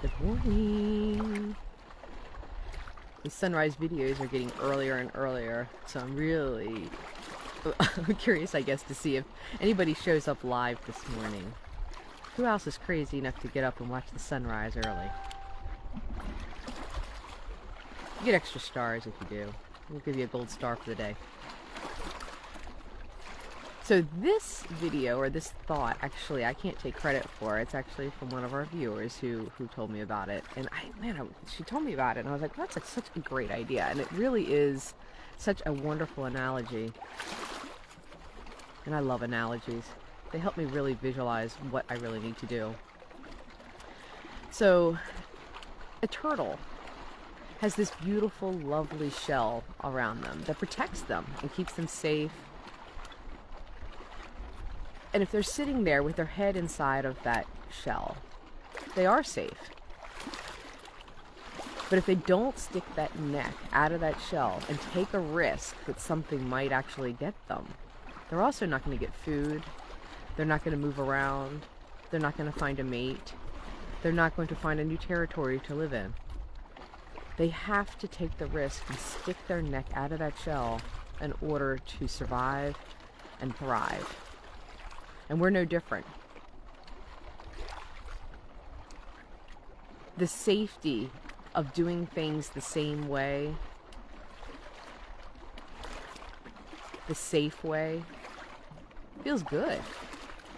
Good morning. These sunrise videos are getting earlier and earlier, so I'm really curious, I guess, to see if anybody shows up live this morning. Who else is crazy enough to get up and watch the sunrise early? You get extra stars if you do. We'll give you a gold star for the day. So this video, or this thought, actually, I can't take credit for. It's actually from one of our viewers who told me about it. And she told me about it, and I was like, that's such a great idea. And it really is such a wonderful analogy. And I love analogies. They help me really visualize what I really need to do. So, a turtle has this beautiful, lovely shell around them that protects them and keeps them safe. And if they're sitting there with their head inside of that shell, they are safe. But if they don't stick that neck out of that shell and take a risk that something might actually get them, they're also not going to get food. They're not going to move around. They're not going to find a mate. They're not going to find a new territory to live in. They have to take the risk and stick their neck out of that shell in order to survive and thrive. And we're no different. The safety of doing things the same way, the safe way, feels good.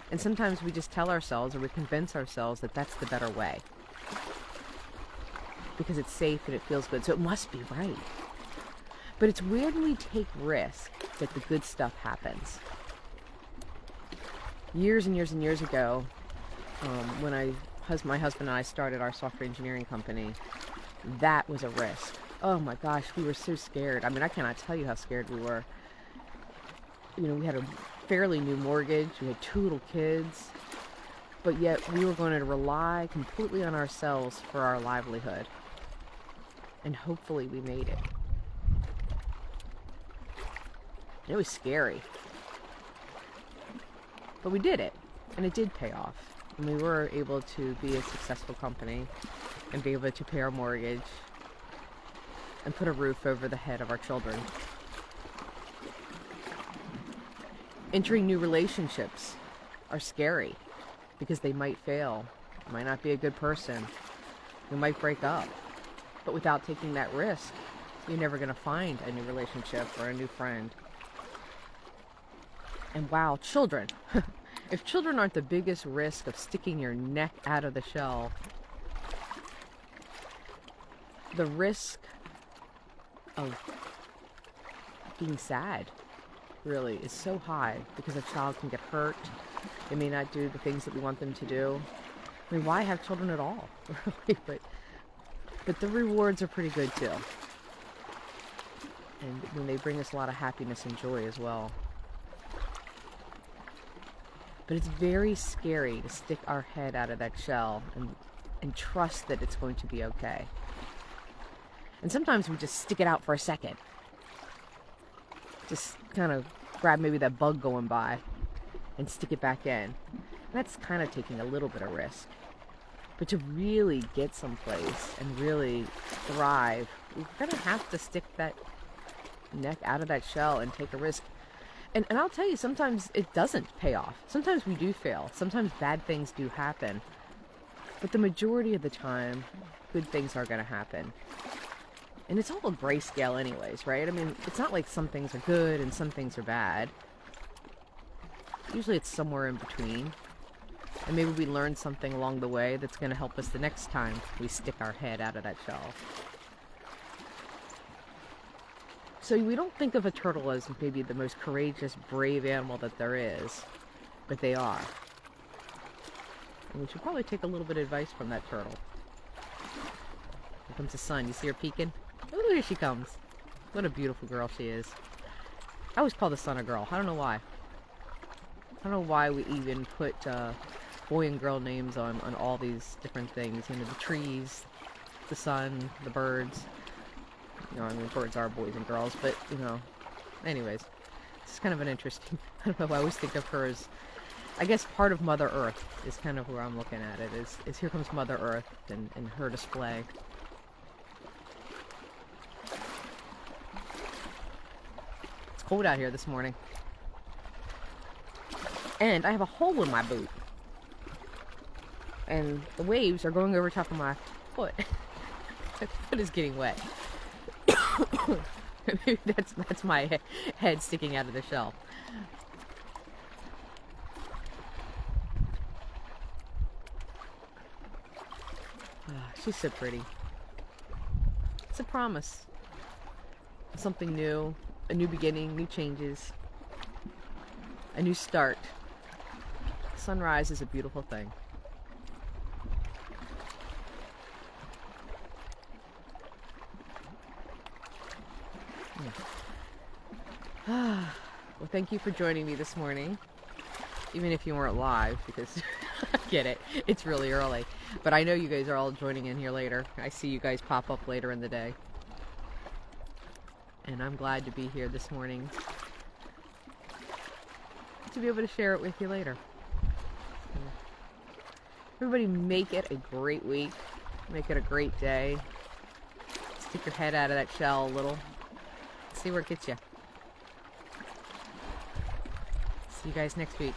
And sometimes we just tell ourselves, or we convince ourselves, that that's the better way. Because it's safe and it feels good, so it must be right. But it's when we take risk that the good stuff happens. Years and years and years ago, when my husband and I started our software engineering company, that was a risk. Oh my gosh, we were so scared. I mean, I cannot tell you how scared we were. You know, we had a fairly new mortgage, we had 2 little kids, but yet we were going to rely completely on ourselves for our livelihood. And hopefully we made it. It was scary. But we did it, and it did pay off. And we were able to be a successful company and be able to pay our mortgage and put a roof over the head of our children. Entering new relationships are scary because they might fail. You might not be a good person. You might break up. But without taking that risk, you're never going to find a new relationship or a new friend. And wow, children. If children aren't the biggest risk of sticking your neck out of the shell, the risk of being sad really is so high because a child can get hurt. They may not do the things that we want them to do. I mean, why have children at all? Really? But the rewards are pretty good too. And when they bring us a lot of happiness and joy as well. But it's very scary to stick our head out of that shell and trust that it's going to be okay. And sometimes we just stick it out for a second. Just kind of grab maybe that bug going by and stick it back in. And that's kind of taking a little bit of risk. But to really get someplace and really thrive, we're going to have to stick that neck out of that shell and take a risk. And I'll tell you, sometimes it doesn't pay off. Sometimes we do fail. Sometimes bad things do happen. But the majority of the time, good things are going to happen. And it's all a grayscale anyways, right? I mean, it's not like some things are good and some things are bad. Usually it's somewhere in between. And maybe we learn something along the way that's going to help us the next time we stick our head out of that shell. So we don't think of a turtle as maybe the most courageous, brave animal that there is, but they are. And we should probably take a little bit of advice from that turtle. Here comes the sun. You see her peeking? Oh, here she comes. What a beautiful girl she is. I always call the sun a girl. I don't know why. I don't know why we even put boy and girl names on all these different things. You know, the trees, the sun, the birds. You know, I mean, birds are boys and girls, but, you know, anyways, it's kind of an interesting, I don't know, I always think of her as I guess part of Mother Earth is kind of where I'm looking at it, is here comes Mother Earth and her display. It's cold out here this morning. And I have a hole in my boot. And the waves are going over top of my foot. My foot is getting wet. Maybe that's my head sticking out of the shell. She's so pretty. It's a promise. Something new, a new beginning, new changes, a new start. Sunrise is a beautiful thing. Well, thank you for joining me this morning, even if you weren't live, because I get it, it's really early. But I know you guys are all joining in here later. I see you guys pop up later in the day. And I'm glad to be here this morning to be able to share it with you later. Everybody make it a great week. Make it a great day. Stick your head out of that shell a little. See where it gets you. See you guys next week.